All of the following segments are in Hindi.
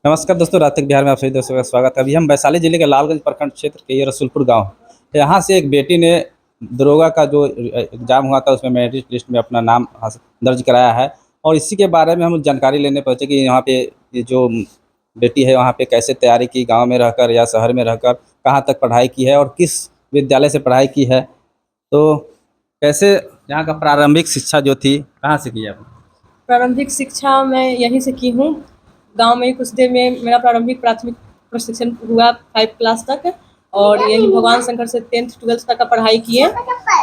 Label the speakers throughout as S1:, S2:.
S1: नमस्कार दोस्तों, रात तक बिहार में आप सभी दोस्तों का स्वागत है। अभी हम वैशाली जिले के लालगंज प्रखंड क्षेत्र के ये रसूलपुर गांव है। यहाँ से एक बेटी ने दरोगा का जो एग्जाम हुआ था उसमें मेरिट लिस्ट में अपना नाम दर्ज कराया है और इसी के बारे में हम जानकारी लेने पहुंचे कि यहाँ पे ये जो बेटी है वहाँ पे कैसे तैयारी की, गाँव में रहकर या शहर में रहकर कहाँ तक पढ़ाई की है और किस विद्यालय से पढ़ाई की है। तो कैसे यहाँ का प्रारंभिक शिक्षा जो थी कहाँ से की आपने?
S2: प्रारंभिक शिक्षा मैं यहीं से की हूँ। गांव में कुछ देर में मेरा प्रारंभिक प्राथमिक प्रशिक्षण हुआ 5 क्लास तक और यहीं भगवान शंकर से 10th 12th तक का पढ़ाई किए।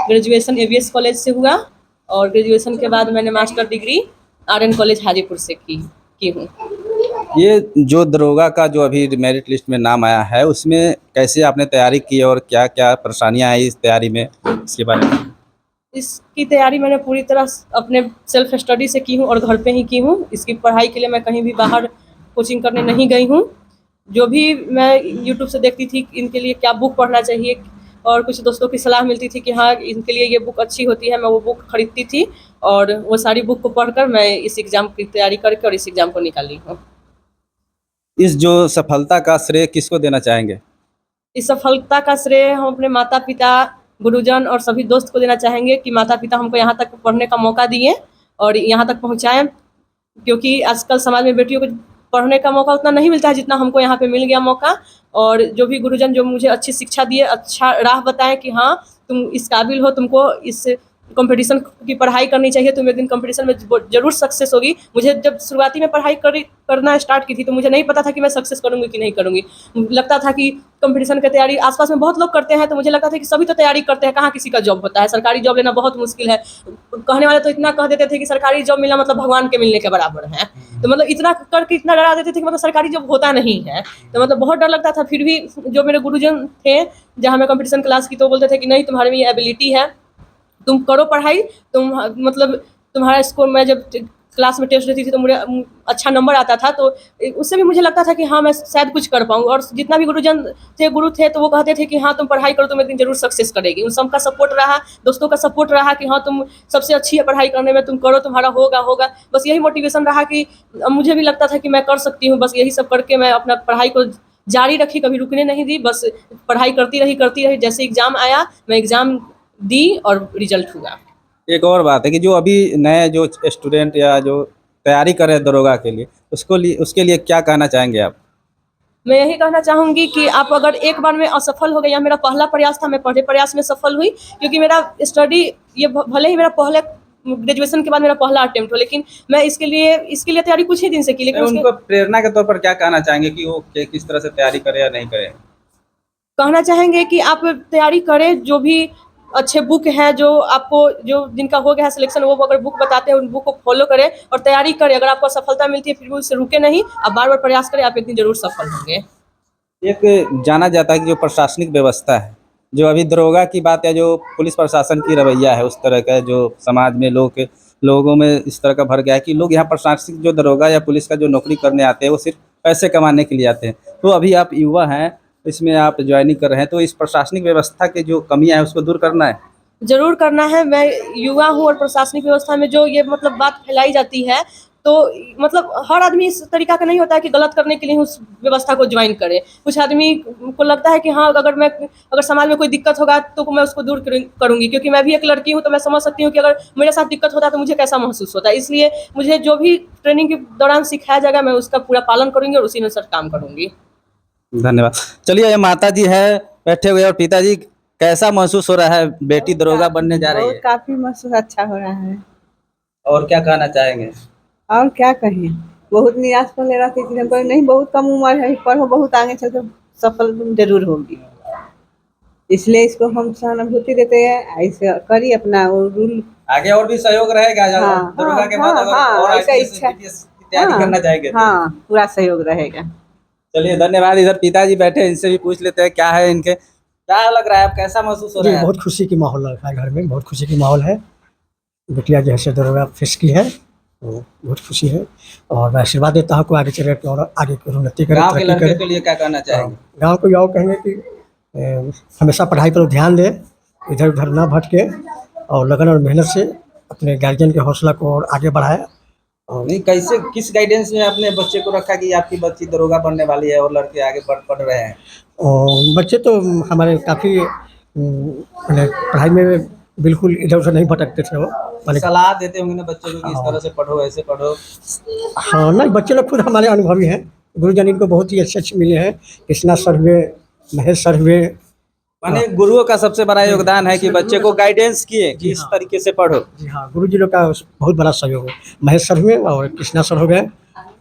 S2: ग्रेजुएशन एवीएस कॉलेज से हुआ और ग्रेजुएशन के बाद मैंने master degree RN college Hajipur से की हूँ।
S1: ये जो दरोगा का जो अभी मेरिट लिस्ट में नाम आया है उसमें कैसे आपने तैयारी की और क्या क्या परेशानियां आई इस तैयारी में, इसके बारे में?
S2: इसकी तैयारी मैंने पूरी तरह अपने सेल्फ स्टडी से की हूँ और घर पे ही की हूँ। इसकी पढ़ाई के लिए मैं कहीं भी बाहर कोचिंग करने नहीं गई हूँ। जो भी मैं यूट्यूब से देखती थी इनके लिए क्या बुक पढ़ना चाहिए और कुछ दोस्तों की सलाह मिलती थी कि हाँ इनके लिए ये बुक अच्छी होती है, मैं वो बुक खरीदती थी और वो सारी बुक को पढ़कर मैं इस एग्ज़ाम की तैयारी करके और इस एग्ज़ाम को निकाली हूँ।
S1: इस जो सफलता का श्रेय किसको देना चाहेंगे?
S2: इस सफलता का श्रेय हम अपने माता पिता, गुरुजन और सभी दोस्त को देना चाहेंगे कि माता पिता हमको यहाँ तक पढ़ने का मौका दिए और यहाँ तक पहुँचाएं, क्योंकि आजकल समाज में बेटियों को पढ़ने का मौका उतना नहीं मिलता है जितना हमको यहाँ पे मिल गया मौका। और जो भी गुरुजन जो मुझे अच्छी शिक्षा दिए, अच्छा राह बताएं कि हाँ तुम इस काबिल हो, तुमको इस कंपटीशन की पढ़ाई करनी चाहिए, तुम एक दिन कंपटीशन में जरूर सक्सेस होगी। मुझे जब शुरुआती में पढ़ाई करना स्टार्ट की थी तो मुझे नहीं पता था कि मैं सक्सेस करूँगी कि नहीं करूँगी। लगता था कि कंपटीशन की तैयारी आसपास में बहुत लोग करते हैं तो मुझे लगता था कि सभी तो तैयारी करते हैं, कहाँ किसी का जॉब होता है, सरकारी जॉब लेना बहुत मुश्किल है। कहने वाले तो इतना कह देते थे कि सरकारी जॉब मिलना मतलब भगवान के मिलने के बराबर है। तो मतलब इतना करके इतना डरा देते थे कि मतलब सरकारी जॉब होता नहीं है। तो मतलब बहुत डर लगता था। फिर भी जो मेरे गुरुजन थे जहाँ मैं कंपटीशन क्लास की तो बोलते थे कि नहीं तुम्हारे में ये एबिलिटी है, तुम करो पढ़ाई। तुम मतलब तुम्हारा स्कोर, मैं जब क्लास में टेस्ट देती थी तो मुझे अच्छा नंबर आता था तो उससे भी मुझे लगता था कि हाँ मैं शायद कुछ कर पाऊँ। और जितना भी गुरु थे तो वो कहते थे कि हाँ तुम पढ़ाई करो, तुम एक दिन जरूर सक्सेस करेगी। उन सबका सपोर्ट रहा, दोस्तों का सपोर्ट रहा कि हाँ तुम सबसे अच्छी है पढ़ाई करने में, तुम करो, तुम्हारा होगा। बस यही मोटिवेशन रहा कि मुझे भी लगता था कि मैं कर सकती हूँ। बस यही सब करके मैं अपना पढ़ाई को जारी रखी, कभी रुकने नहीं दी, बस पढ़ाई करती रही। जैसे एग्ज़ाम आया मैं एग्ज़ाम दी और रिजल्ट हुआ।
S1: एक और बात है कि जो अभी नए जो स्टूडेंट या जो तैयारी कर रहे हैं दरोगा के लिए उसके लिए क्या कहना चाहेंगे आप?
S2: मैं यही कहना चाहूँगी कि आप अगर एक बार में असफल हो गए, या मेरा पहला प्रयास था, मैं पहले प्रयास में सफल हुई, क्योंकि मेरा स्टडी ये भले ही मेरा पहले ग्रेजुएशन के बाद मेरा पहला अटेम्प्ट हो, लेकिन मैं इसके लिए तैयारी कुछ ही दिन से की। लेकिन
S1: उनको प्रेरणा के तौर पर क्या कहना चाहेंगे कि वो किस तरह से तैयारी करे या नहीं करे?
S2: कहना चाहेंगे कि आप तैयारी करें, जो भी अच्छे बुक हैं जो आपको जो जिनका हो गया है सिलेक्शन, वो अगर बुक बताते हैं उन बुक को फॉलो करें और तैयारी करें। अगर आपको सफलता मिलती है फिर भी उससे रुके नहीं, आप बार बार प्रयास करें, आप एक दिन जरूर सफल होंगे।
S1: एक जाना जाता है कि जो प्रशासनिक व्यवस्था है, जो अभी दरोगा की बात है, जो पुलिस प्रशासन की रवैया है, उस तरह का जो समाज में लोगों में इस तरह का भर गया है कि लोग यहाँ प्रशासनिक जो दरोगा या पुलिस का जो नौकरी करने आते हैं वो सिर्फ पैसे कमाने के लिए आते हैं। तो अभी आप युवा हैं, इसमें आप ज्वाइनिंग कर रहे हैं, तो इस प्रशासनिक व्यवस्था की जो कमियां हैं उसको दूर करना है।
S2: जरूर करना है। मैं युवा हूँ और प्रशासनिक व्यवस्था में जो ये मतलब बात फैलाई जाती है तो मतलब हर आदमी इस तरीका का नहीं होता है कि गलत करने के लिए उस व्यवस्था को ज्वाइन करे। कुछ आदमी को लगता है कि हाँ अगर समाज में कोई दिक्कत होगा तो मैं उसको दूर करूंगी, क्योंकि मैं भी एक लड़की हूँ तो मैं समझ सकती हूँ कि अगर मेरे साथ दिक्कत होता है तो मुझे कैसा महसूस होता है। इसलिए मुझे जो भी ट्रेनिंग के दौरान सिखाया जाएगा मैं उसका पूरा पालन करूंगी और उसी अनुसार काम करूंगी।
S1: धन्यवाद। चलिए, ये माता जी है बैठे हुए और पिताजी, कैसा महसूस हो रहा है? बेटी दरोगा बनने जा रही है,
S3: काफी महसूस अच्छा हो रहा है।
S1: और क्या कहना चाहेंगे?
S3: और क्या कहें, बहुत निराश पहले रहती थी, पर नहीं, बहुत कम उम्र है, पढ़ो, बहुत आगे चल कर सफल तुम जरूर होगी। इसलिए इसको हम सहानुभूति देते हैं, ऐसे करी अपना वो रूल।
S1: आगे और भी सहयोग रहेगा दरोगा के बाद अगर और IPS की तैयारी करना चाहेंगे तो?
S3: हाँ, पूरा सहयोग रहेगा।
S1: चलिए, धन्यवाद। इधर पिताजी बैठे, इनसे भी पूछ लेते हैं क्या है इनके, क्या लग रहा है, आप कैसा महसूस हो रहा है?
S4: बहुत खुशी की माहौल लग रहा है, घर में बहुत खुशी की माहौल है। बिटिया जो है दरोगा फेस की है तो बहुत खुशी है और मैं आशीर्वाद देता हूँ को आगे चले और आगे की उन्नति करें,
S1: गांव के
S4: तरक्की
S1: लड़के
S4: करें।
S1: के लिए क्या कहना चाहेंगे?
S4: गाँव को यह कहेंगे कि हमेशा पढ़ाई पर ध्यान दें, इधर उधर ना भटके और लगन और मेहनत से अपने गार्जियन के हौसला को और आगे बढ़ाए और
S1: नहीं, कैसे किस गाइडेंस में आपने बच्चे को रखा कि आपकी बच्ची दरोगा बनने वाली है और लड़के आगे पढ़ रहे हैं?
S4: और बच्चे तो हमारे काफ़ी मैंने पढ़ाई में बिल्कुल इधर उधर नहीं भटकते थे वो मैंने
S1: सलाह देते होंगे ना बच्चों को कि इस तरह से पढ़ो, ऐसे पढ़ो।
S4: हाँ नहीं, बच्चे लोग खुद हमारे अनुभवी हैं। गुरुजन इनको बहुत ही अच्छे अच्छे मिले हैं। कृष्णा सर हुए, महेश सर हुए।
S1: माने गुरुओं का सबसे बड़ा योगदान है कि बच्चे को गाइडेंस किए कि इस तरीके से पढ़ो।
S4: जी हाँ, गुरु जी लोग का बहुत बड़ा सहयोग है। महेश सर हुए और कृष्णा सर हो गए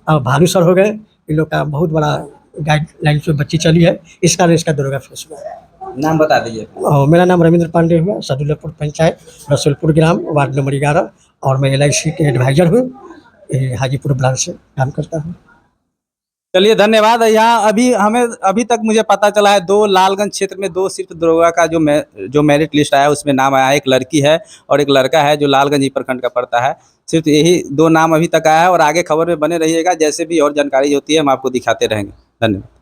S4: और भानु सर हो गए। इन लोग का बहुत बड़ा गाइडलाइन से बच्ची चली है, इस कारण इसका दरोगा फेस हुआ है।
S1: नाम बता दीजिए।
S4: और मेरा नाम रविंद्र पांडे हुआ, सदुल्लापुर पंचायत, रसूलपुर ग्राम, वार्ड नंबर 11, और मैं LIC के एडवाइजर हूँ। हाजीपुर ब्रांच से काम करता हूँ।
S1: चलिए, धन्यवाद। यहाँ अभी तक मुझे पता चला है 2 लालगंज क्षेत्र में 2 सिर्फ दरोगा का जो मेरिट लिस्ट आया उसमें नाम आया है। एक लड़की है और एक लड़का है जो लालगंज ही प्रखंड का पड़ता है। सिर्फ यही 2 नाम अभी तक आया है और आगे खबर में बने रहिएगा। जैसे भी और जानकारी होती है हम आपको दिखाते रहेंगे। धन्यवाद।